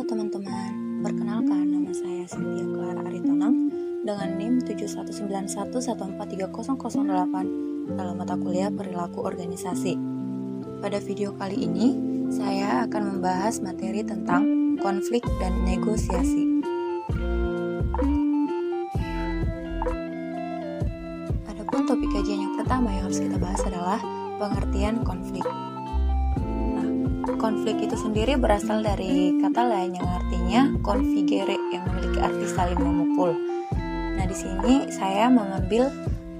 teman-teman, perkenalkan nama saya Cynthia Clara Aritonang dengan NIM 7191143008 dalam mata kuliah Perilaku Organisasi. Pada video kali ini, saya akan membahas materi tentang konflik dan negosiasi. Adapun topik kajian yang pertama yang harus kita bahas adalah pengertian konflik. Konflik itu sendiri berasal dari kata lain yang artinya configere yang memiliki arti saling memukul. Nah, di sini saya mengambil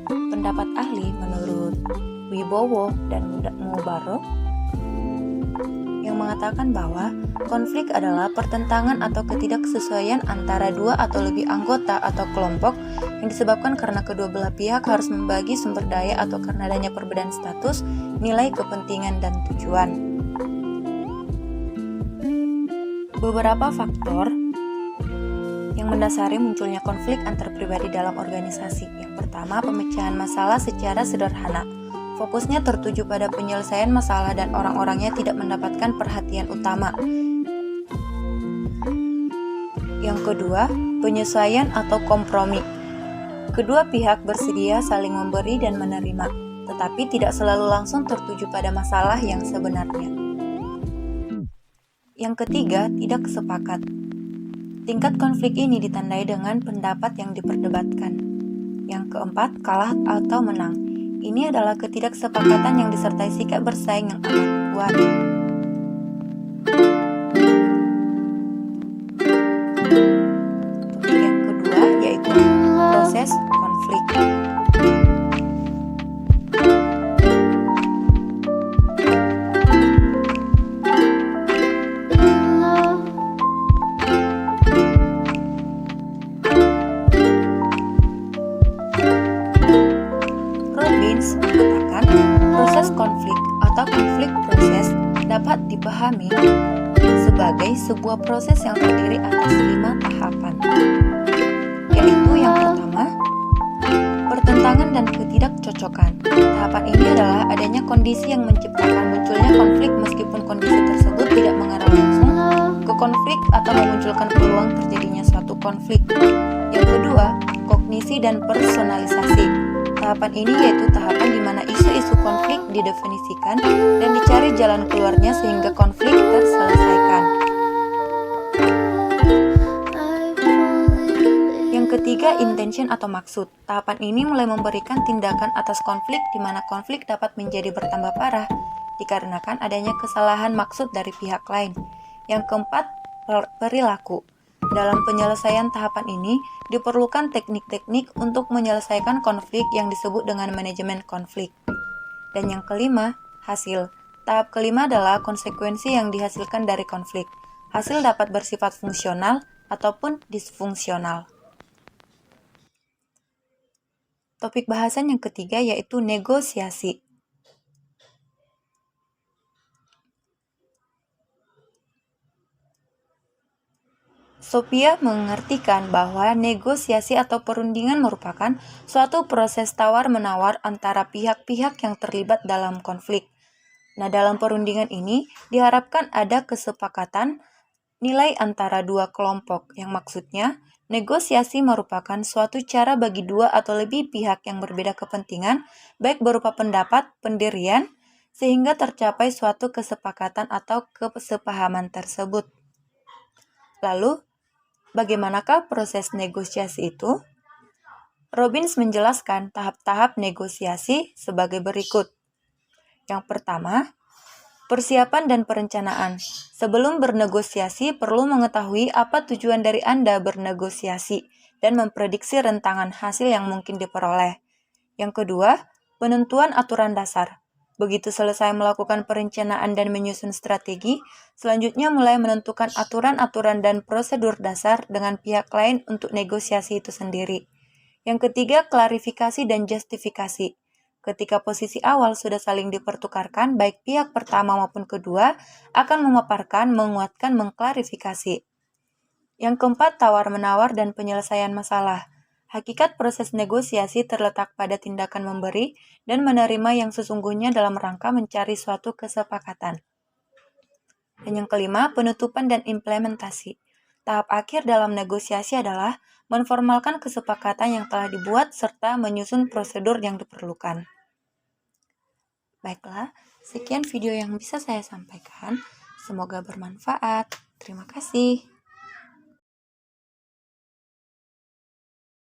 pendapat ahli menurut Wibowo dan Mubaro yang mengatakan bahwa konflik adalah pertentangan atau ketidaksesuaian antara dua atau lebih anggota atau kelompok yang disebabkan karena kedua belah pihak harus membagi sumber daya atau karena adanya perbedaan status, nilai, kepentingan, dan tujuan. Beberapa faktor yang mendasari munculnya konflik antar pribadi dalam organisasi. Yang pertama, pemecahan masalah secara sederhana. Fokusnya tertuju pada penyelesaian masalah dan orang-orangnya tidak mendapatkan perhatian utama. Yang kedua, penyesuaian atau kompromi. Kedua pihak bersedia saling memberi dan menerima, tetapi tidak selalu langsung tertuju pada masalah yang sebenarnya. Yang ketiga, tidak sepakat. Tingkat konflik ini ditandai dengan pendapat yang diperdebatkan. Yang keempat, kalah atau menang. Ini adalah ketidaksepakatan yang disertai sikap bersaing yang amat kuat. Topik yang kedua yaitu proses konflik. Mengatakan proses konflik atau konflik proses dapat dipahami sebagai sebuah proses yang terdiri atas 5 tahapan, yaitu yang pertama, pertentangan dan ketidakcocokan. Tahapan ini adalah adanya kondisi yang menciptakan munculnya konflik meskipun kondisi tersebut tidak mengarah langsung ke konflik atau memunculkan peluang terjadinya suatu konflik. Yang kedua, kognisi dan personalisasi. Tahapan ini yaitu tahapan di mana isu-isu konflik didefinisikan dan dicari jalan keluarnya sehingga konflik terselesaikan. Yang ketiga, intention atau maksud. Tahapan ini mulai memberikan tindakan atas konflik di mana konflik dapat menjadi bertambah parah dikarenakan adanya kesalahan maksud dari pihak lain. Yang keempat, perilaku. Dalam penyelesaian tahapan ini, diperlukan teknik-teknik untuk menyelesaikan konflik yang disebut dengan manajemen konflik. Dan yang kelima, hasil. Tahap kelima adalah konsekuensi yang dihasilkan dari konflik. Hasil dapat bersifat fungsional ataupun disfungsional. Topik bahasan yang ketiga yaitu negosiasi. Sophia mengartikan bahwa negosiasi atau perundingan merupakan suatu proses tawar-menawar antara pihak-pihak yang terlibat dalam konflik. Nah, dalam perundingan ini diharapkan ada kesepakatan nilai antara dua kelompok, yang maksudnya negosiasi merupakan suatu cara bagi dua atau lebih pihak yang berbeda kepentingan, baik berupa pendapat, pendirian, sehingga tercapai suatu kesepakatan atau kesepahaman tersebut. Lalu, bagaimanakah proses negosiasi itu? Robbins menjelaskan tahap-tahap negosiasi sebagai berikut. Yang pertama, persiapan dan perencanaan. Sebelum bernegosiasi, perlu mengetahui apa tujuan dari Anda bernegosiasi dan memprediksi rentangan hasil yang mungkin diperoleh. Yang kedua, penentuan aturan dasar. Begitu selesai melakukan perencanaan dan menyusun strategi, selanjutnya mulai menentukan aturan-aturan dan prosedur dasar dengan pihak lain untuk negosiasi itu sendiri. Yang ketiga, klarifikasi dan justifikasi. Ketika posisi awal sudah saling dipertukarkan, baik pihak pertama maupun kedua akan memaparkan, menguatkan, mengklarifikasi. Yang keempat, tawar-menawar dan penyelesaian masalah. Hakikat proses negosiasi terletak pada tindakan memberi dan menerima yang sesungguhnya dalam rangka mencari suatu kesepakatan. Dan yang kelima, penutupan dan implementasi. Tahap akhir dalam negosiasi adalah menformalkan kesepakatan yang telah dibuat serta menyusun prosedur yang diperlukan. Baiklah, sekian video yang bisa saya sampaikan. Semoga bermanfaat. Terima kasih.